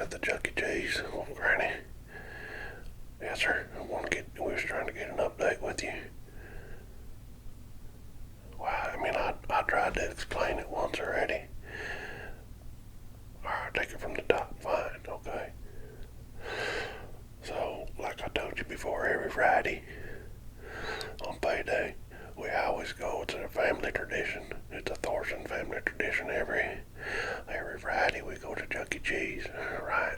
at the Chuck E. Cheese. Well, Granny. Yes, sir. We was trying to get an update with you. Well, I mean, I tried to explain it once already. Alright, take it from the top. Fine, okay. So, like I told you before, every Friday on payday, we always go. It's a family tradition. It's a Thorson family tradition. Every Friday we go to Chuck E. Cheese, right?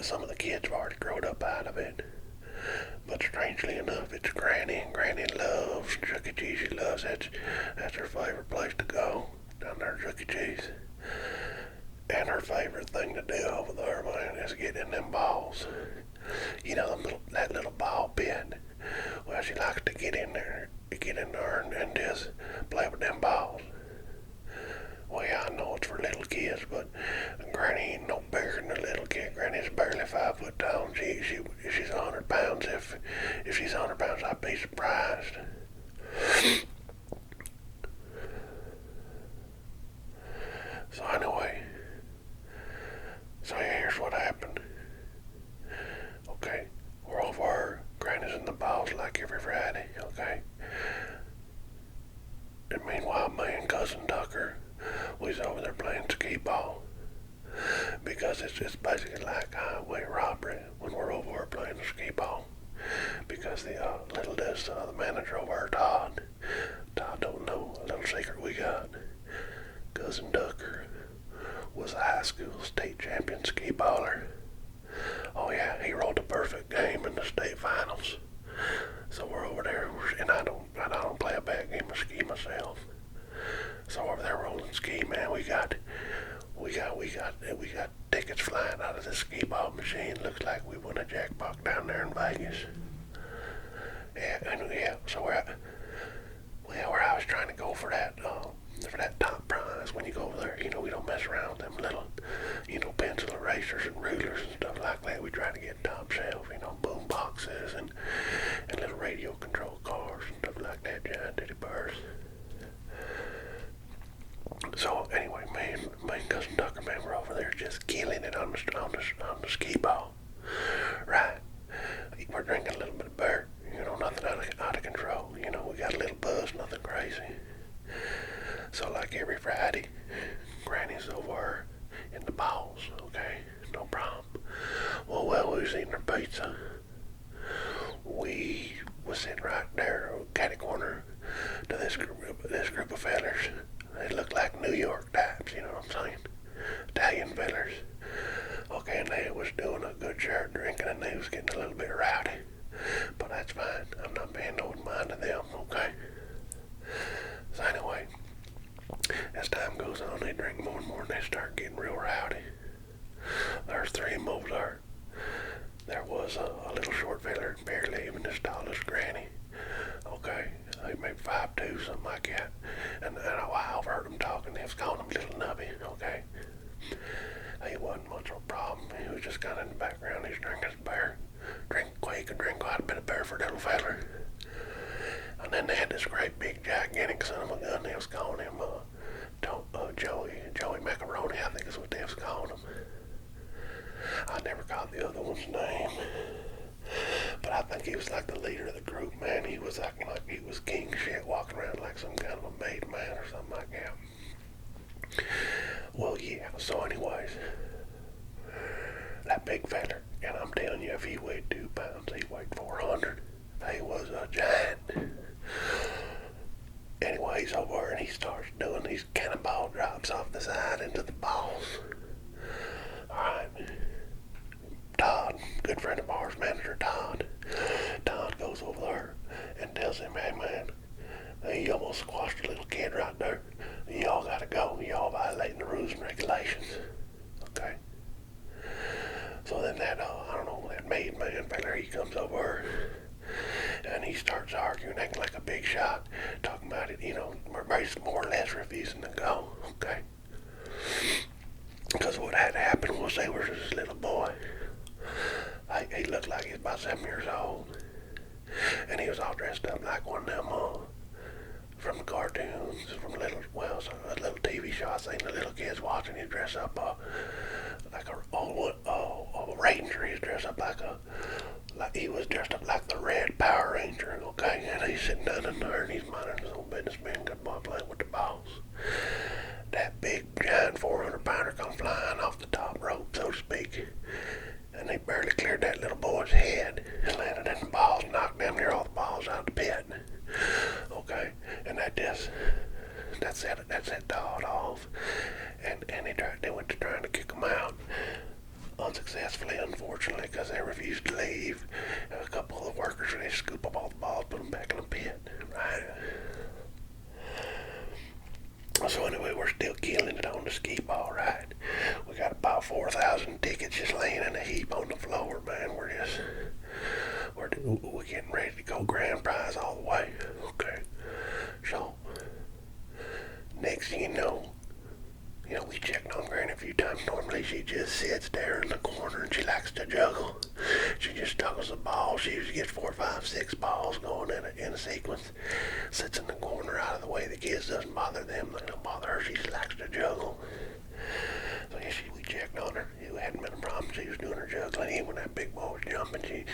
Some of the kids have already grown up out of it. But strangely enough, it's Granny, and Granny loves Chuck E. Cheese. She loves it. That's her favorite place to go, down there at Chuck E. Cheese. And her favorite thing to do over there, man, is get in them balls. You know, that little ball pit. Well, she likes to get in there and just play with them balls. Well, yeah, I know it's for little kids, but Granny ain't no bigger than a little kid. Granny's barely 5 foot tall. She's 100 pounds. If she's 100 pounds, I'd be surprised. So anyway, here's what happened. Okay, we're over. Granny's in the balls like every Friday. Okay. And meanwhile, me and Cousin Tucker, we's over there playing skee ball. Because it's basically like highway robbery when we're over there playing the skee ball. Because the manager over there, Todd don't know a little secret we got. Cousin Tucker was a high school state champion skee baller. Oh yeah, he rolled a perfect game in the state finals. So we're over there, and I don't play a bad game of ski myself. So over there rolling ski, man, we got tickets flying out of the skee ball machine. Looks like we won a jackpot down there in Vegas. Yeah, so where I was trying to go for that top prize. When you go over there, we don't mess around with them little, pencil erasers and rulers and stuff like that. We try to get top shelf, boom boxes and little radio control cars and stuff like that, giant teddy bears. So anyway, me and Cousin Tucker, man, we're over there just killing it on the skee ball. Right. We're drinking a little bit of beer, nothing out of control. We got a little buzz, nothing crazy. So like every Friday, Granny's over in the balls, okay? No problem. Well, while we was eating our pizza, we was sitting right there, catty corner to this group of fellers. They looked like New York types, you know what I'm saying? Italian fellers. Okay, and they was doing a good share of drinking, and they was getting a little bit rowdy. But that's fine. I'm not paying no mind to them, okay? So anyway, as time goes on, they drink more and more, and they start getting real rowdy. There's 3 of them over there. There was a little short feller, barely even as tall as Granny. Okay, they maybe 5'2", something like that. And I overheard them talking. They was calling him Little Nubby. Okay, he wasn't much of a problem. He was just kind of in the background. He's drinking his beer. He could drink quite a bit of beer for a little feller. And then they had this great big gigantic son of a gun. They was calling him Joey Macaroni, I think is what they was calling him. I never caught the other one's name, but I think he was like the leader of the group, man. He was acting like he was king shit, walking around like some kind of a made man or something like that. Well, yeah, so anyways, that big feller, and I'm telling you, if he weighed 2 pounds, he weighed 400. He was a giant. Anyway, he's over and he starts doing these cannonball drops off the side into the balls. Alright. Todd, good friend of ours, manager Todd. Todd goes over there and tells him, hey man, you almost squashed a little kid right there. Y'all gotta go. Y'all violating the rules and regulations. Okay? So then that made man feller, he comes over and he starts arguing, acting like a big shot, talking about it, more or less refusing to go, okay? Because what had happened was they were this little boy. He looked like he was about 7 years old. And he was all dressed up like one of them from the cartoons, from a little TV show I seen the little kids watching. He'd dress up leave. A couple of the workers, they scoop up all the balls, put them back in the pit, right? So anyway, we're still killing it on the skee ball, right? We got about 4,000 tickets just laying in a heap on the floor, man. We're getting ready to go grand prize all the way. Okay. So next thing you know, we checked on Granny a few times. Normally she just sits there in the corner and she likes to juggle. She just juggles the ball. She usually gets 4, 5, 6 balls going in a sequence. Sits in the corner out of the way. The kids doesn't bother them. They don't bother her. She just likes to juggle. So yeah, we checked on her. It hadn't been a problem. She was doing her juggling. Even when that big boy was jumping, he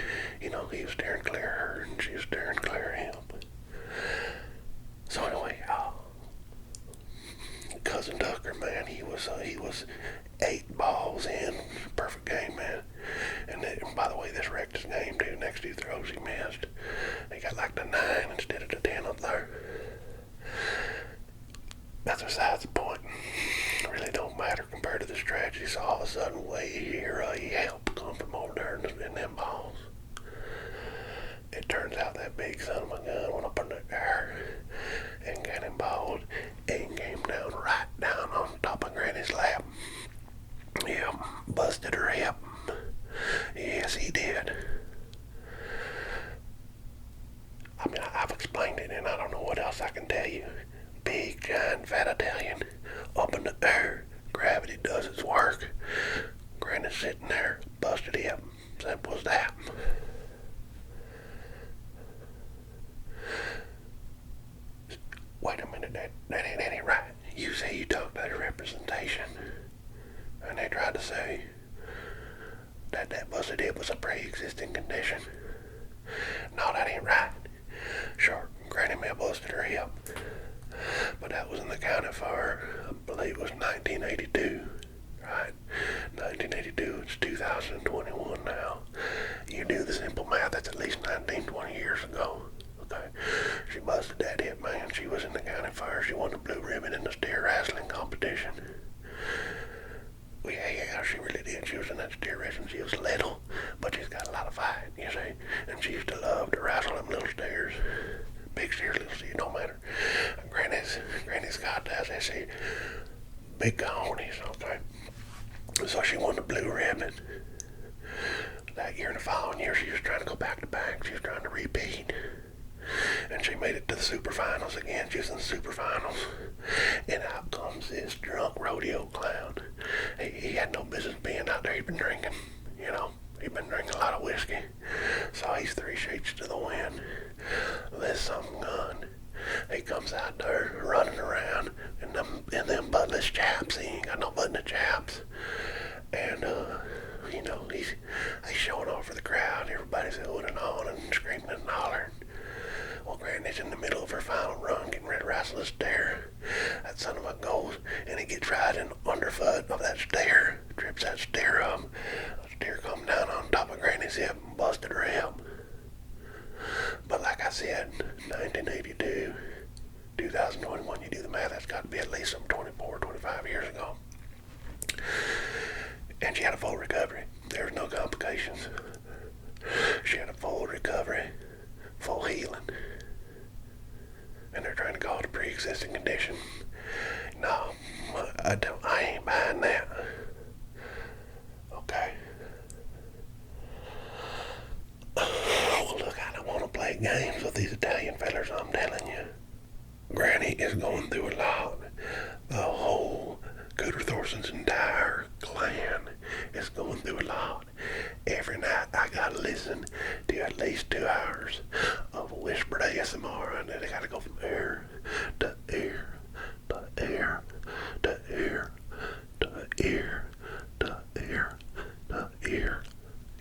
was steering clear of her and she was steering clear of him. So anyway, Cousin Tucker, man, he was 8 balls in, perfect game, man. And by the way, this wrecked his game too. Next 2 throws he missed. He got like the 9 instead of the 10 up there. That's besides the point. It really don't matter compared to this tragedy. So all of a sudden, way here, help come from over there in them balls. It turns out that big son of a gun went up in the air and got him balled and came down right down on top of Granny's lap. Yeah, busted her hip. Yes, he did. I mean, I've explained it and I don't know what else I can tell you. Big, giant, fat Italian up in the air. Gravity does its work. Granny's sitting there, busted hip. Simple as that. Wait a minute, that ain't right. You say you talked to the representation, and they tried to say that busted hip was a pre-existing condition. No, that ain't right. Sure, Granny may have busted her hip, but that wasn't accounted for. I believe it was 1982, right? 1982, it's 2021 now. You do the simple math, that's at least 19, 20 years ago. Okay. She busted that hip, man. She was in the county fire. She won the blue ribbon in the steer wrestling competition. Well, yeah, she really did. She was in that steer wrestling. She was little, but she's got a lot of fight, you see. And she used to love to wrestle them little steers. Big steers, little steers, don't matter. Granny's got that, they say, big cojones, okay. So she won the blue ribbon. That year and the following year, she was trying to go back to back. She was trying to repeat. And she made it to the super finals again. She was in the super finals. And out comes this drunk rodeo clown. He had no business being out there. He'd been drinking, He'd been drinking a lot of whiskey. So he's 3 sheets to the wind. This some gun. He comes out there running around in them buttless chaps. He ain't got no buttoned chaps. And, he's showing off for the crowd. Everybody's hooting on and screaming and hollering. Well, Granny's in the middle of her final run, getting ready to wrestle a stair. That son of a goes, and he gets right in the underfoot of that stair, trips that stair up. The stair come down on top of Granny's hip and busted her hip. But like I said, 1982, 2021, you do the math, that's got to be at least some 24, 25 years ago. And she had a full recovery. There was no complications. She had a full recovery, full healing. And they're trying to call it a pre-existing condition. No, I ain't buying that. Okay. Well, look, I don't want to play games with these Italian fellers, I'm telling you. Granny is going through a lot. The whole Kooter Thorson's entire clan is going through a lot. Every night I gotta listen to at least 2 hours of whispered ASMR, and then I gotta go from ear to ear to ear to ear to ear to ear to ear.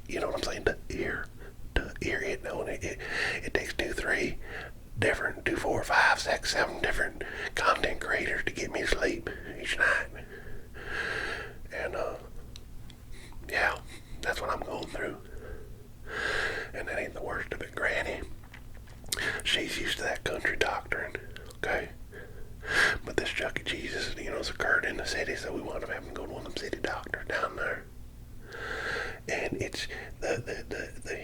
You know what I'm saying? To ear to ear. It takes 2, 3 different 2, 4, 5, 6, 7 different content creators to get me to sleep each night. And yeah, that's what I'm going through. And that ain't the worst of it. Granny, she's used to that country doctoring, okay? But this Chuck E. Cheese has occurred in the city, so we wound up having to go to one of them city doctors down there. And it's the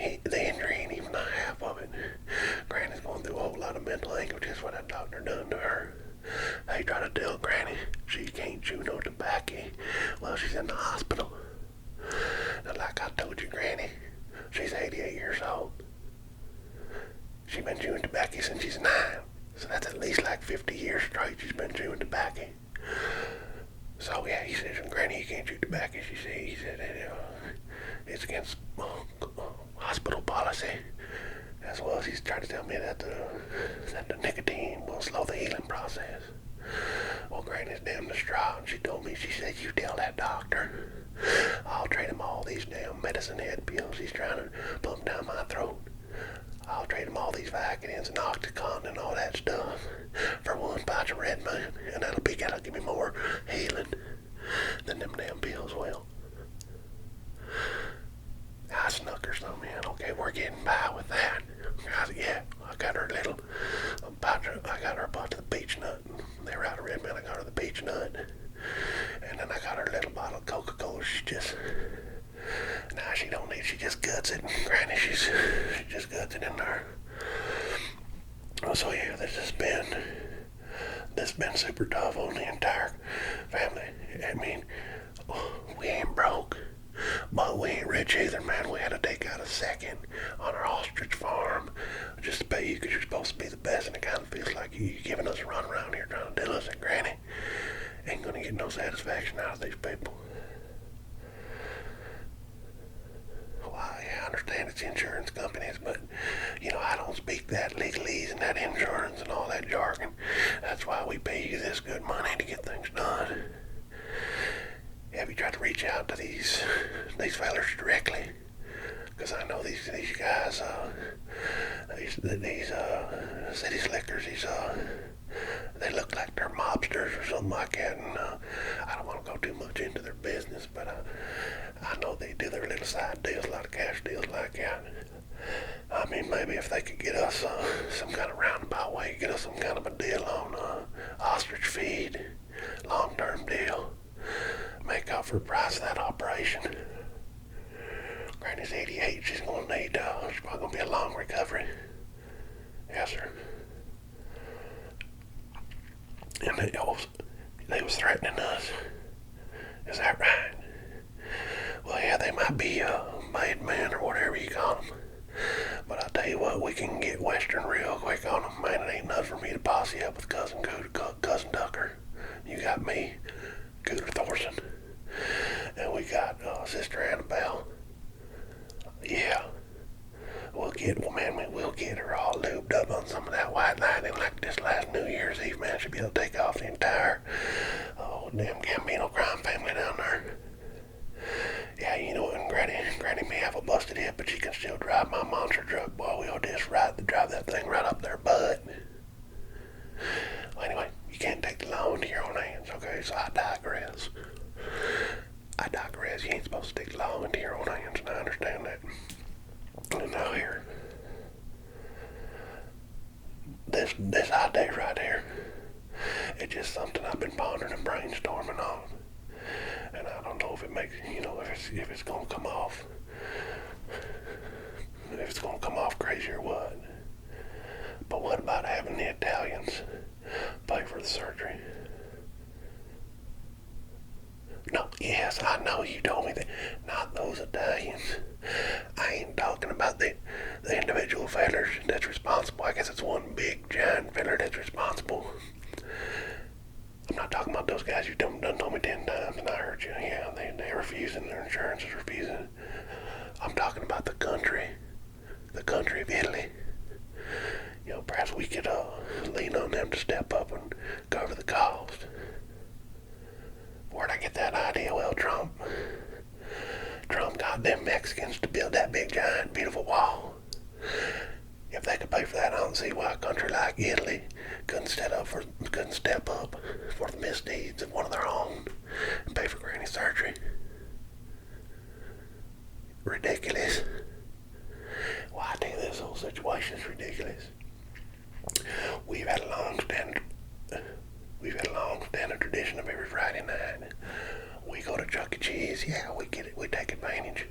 she's in the hospital. And like I told you, Granny, she's 88 years old. She's been chewing tobacco since she's 9. So that's at least like 50 years straight she's been chewing tobacco. So yeah, he says, Granny, you can't chew tobacco. He said it's against hospital policy. As well as he's trying to tell me that the nicotine will slow the healing process. Well, Granny's damn distraught, and she told me, she said, you tell that doctor I'll trade him all these damn medicine head pills he's trying to pump down my throat. I'll trade him all these Vicodins and Oxycontin and all that stuff for one patch of Red Moon, and that'll give me more healing than them damn pills will. I snuck her some in. Okay, we're getting by with that. Yeah, I got her a bunch of the peach nut. They were out of Red Moon. I got her the peach nut. And then I got her a little bottle of Coca-Cola. She don't need, she just guts it. Granny, she just guts it in there. So yeah, this has been super tough on the entire family. I mean, we ain't broke, but we ain't rich either, man. We had to take out a second on our ostrich farm just to pay you because you're supposed to be the best, and it kind of feels like you're giving us a run around here trying to do us, and Granny ain't gonna get no satisfaction out of these people. I understand it's insurance companies, but, I don't speak that legalese and that insurance and all that jargon. That's why we pay you this good money to get things done. Have you tried to reach out to these fellers directly? Because I know these guys, these city slickers, they look like they're mobsters or something like that, and I don't want to go too much into their business, but I know they do their little side deals, a lot of cash deals like that. I mean, maybe if they could get us some kind of roundabout way, get us some kind of a deal on ostrich feed, long-term deal, make up for the price of that operation. Granny's 88, she's going to need, she's probably going to be a long recovery. Yes, sir. And they was threatening us. Is that right? Well, yeah, they might be made men or whatever you call them. But I'll tell you what, we can get Western real quick on them. Man, it ain't enough for me to posse up with Cousin Kooter, Cousin Tucker. You got me, Kooter Thorson. And we got Sister Annabelle. Yeah. We'll get her all lubed up on some of that white lightning like this last New Year's Eve, man. She'll be able to take off the entire damn Gambino crime family down there. Yeah, you know what, and Granny may have a busted hip, but she can still drive my monster truck, boy. We'll just drive that thing right up their butt. Well, anyway, you can't take the law into your own hands, okay? So I digress. You ain't supposed to take the law into your own hands, and I understand that. And now here, this idea right here, it's just something I've been pondering and brainstorming on. And I don't know if it makes, if it's gonna come off, crazy or what. But what about having the Italians pay for the surgery? No, yes, I know you told me that. Not those Italians. I ain't talking about the individual fellers that's responsible. I guess it's one big giant feller that's responsible. I'm not talking about those guys you done told me 10 times and I heard you. Yeah, they're refusing. Their insurance is refusing. I'm talking about the country of Italy. Perhaps we could lean on them to step up and cover the cost. Where'd I get that idea? Well, Trump got them Mexicans to build that big, giant, beautiful wall. If they could pay for that, I don't see why a country like Italy couldn't step up for the misdeeds of one of their own and pay for Granny's surgery. Ridiculous. Well, I tell you, this whole situation is ridiculous. We've had a long-standing tradition of every Friday night. We go to Chuck E. Cheese. Yeah, we get it. We take advantage.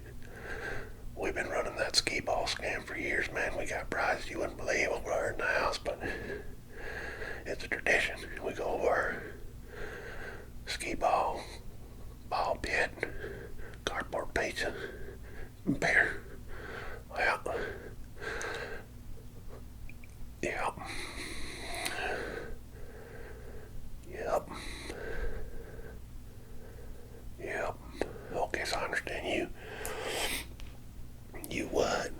We've been running that skee ball scam for years, man. We got prizes you wouldn't believe over there in the house, but it's a tradition. We go over, skee ball, ball pit, cardboard pizza, beer. Well, yep. Yep. Yep. Okay, so I understand you. You what?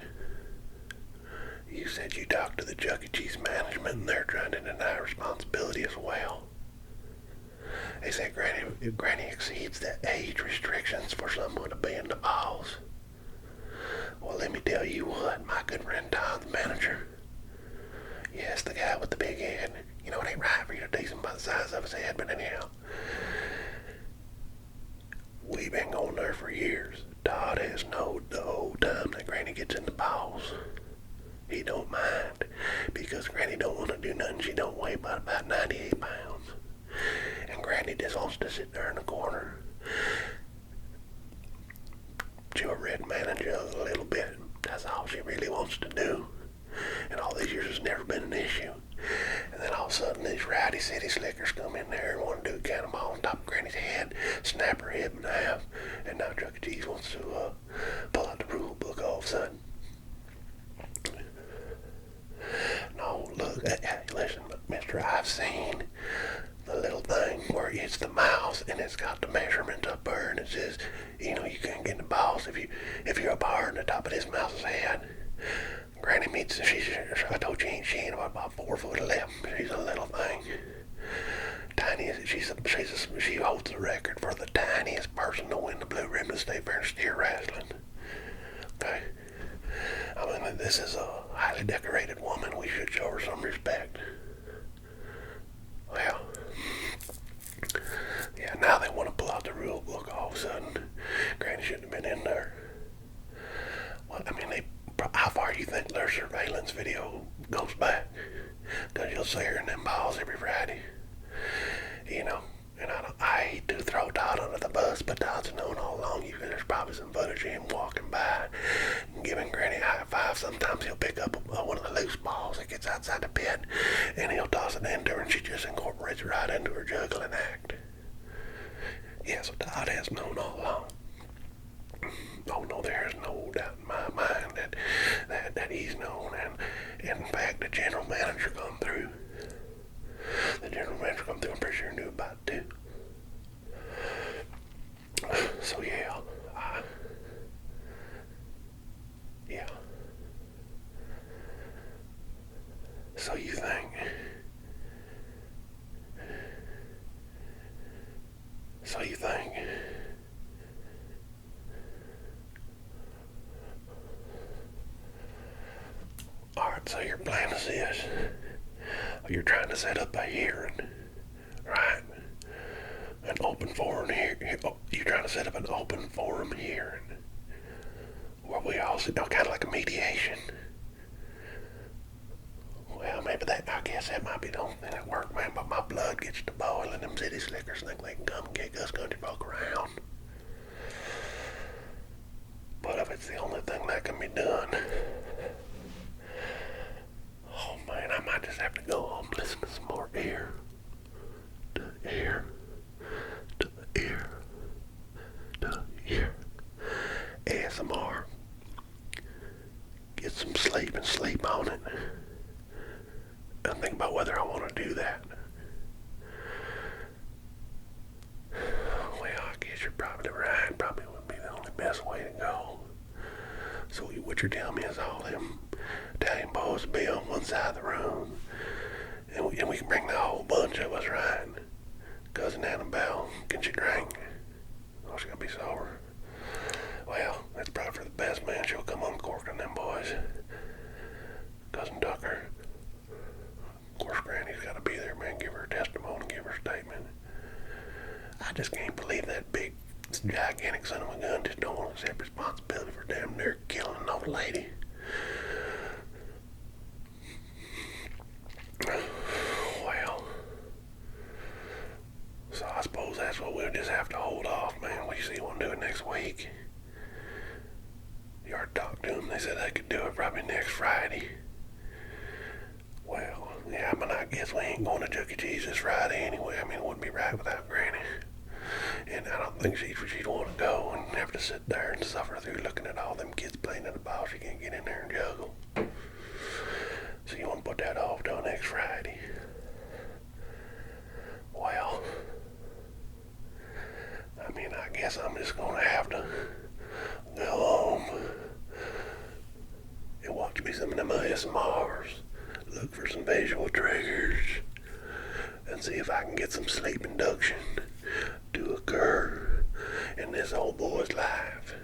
You said you talked to the Chuck E. Cheese management and they're trying to deny responsibility as well. They said Granny exceeds the age restrictions for someone to be in the balls. Well, let me tell you what, my good friend Tom, the manager. Yes, the guy with the big head. You know, it ain't right for you to tease him by the size of his head, but anyhow. We've been going there for years. Todd has known the whole time that Granny gets in the balls. He don't mind, because Granny don't want to do nothing. She don't weigh but about 98 pounds. And Granny just wants to sit there in the corner, chew a red manna jug a little bit. That's all she really wants to do. And all these years it's never been an issue. And then all of a sudden these rowdy city slickers come in there and want to do a cannonball on top of Granny's head, snap her hip in half, and now Chuck E. Cheese wants to pull out the rule book all of a sudden. No, look, listen, mister, I've seen the little thing where it's the mouse and it's got the measurements up there and it says, you know, you can't get in the balls if you're up higher in the top of this mouse's head. Granny meets, I told you she ain't about 4'11". She's a little thing. Tiniest, she holds the record for the tiniest person to win the Blue Ribbon State Fair in steer wrestling. Okay? I mean, this is a highly decorated woman. We should show her some respect. Well, yeah, now they want to pull out the rule book all of a sudden. Granny shouldn't have been in there. Well, I mean, how far do you think their surveillance video goes back? Because you'll see her in them balls every Friday. You know, and I hate to throw Todd under the bus, but Todd's known all along. There's probably some footage of him walking by and giving Granny a high five. Sometimes he'll pick up one of the loose balls that gets outside the pit, and he'll toss it into her, and she just incorporates it right into her juggling act. Yeah, so Todd has known all along. Oh no, there's no doubt in my mind that he's known, and in fact the general manager come through. The general manager come through, I'm pretty sure knew about it too. So yeah, yeah. So you think? Alright, so your plan is this. You're trying to set up a hearing, right? An open forum here. You're trying to set up an open forum hearing where we all sit down, kind of like a mediation. Well, maybe I guess that might be the only thing that work, man, but my blood gets to boiling. Them city slickers think they can come and kick us country folk around. But if it's the only thing that can be done, oh man, I might just have to go home and listen to some more ear to ear to ear to ear ASMR. Get some sleep and sleep on it. And think about whether I want to do that. Well, I guess you're probably right. Probably would be the only best way to go. So what you're telling me is all them Italian boys will be on one side of the room, and we can bring the whole bunch of us, right? Cousin Annabelle, can she drink? Oh, she's gonna be sober. Well, that's probably for the best, man. She'll come uncorking them boys. Cousin Tucker, of course, Granny's got to be there, man. Give her a testimony, give her a statement. I just can't believe that big, gigantic son of a gun just don't want to accept responsibility for damn near killing an old lady. Well, so I suppose that's what we'll just have to hold off, man. We see what we'll do it next week. You already talked to them. They said they could do it probably next Friday. Well, yeah, I mean, I guess we ain't going to Chuck E. Cheese this Friday anyway. I mean, it wouldn't be right without Granny. And I don't think she'd want to go and have to sit there and suffer through looking at all them kids playing in the ball. She can't get in there and juggle. So you want to put that off till next Friday. Well, I mean, I guess I'm just going to have to go home and watch me some of them ASMRs, look for some visual triggers, and see if I can get some sleep induction to occur in this old boy's life.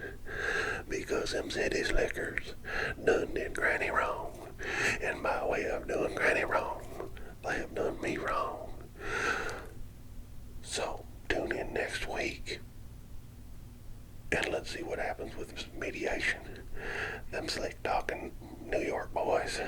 Because them city slickers done did Granny wrong. And by way of doing Granny wrong, they have done me wrong. So, tune in next week. And let's see what happens with mediation. Them slick talking New York boys.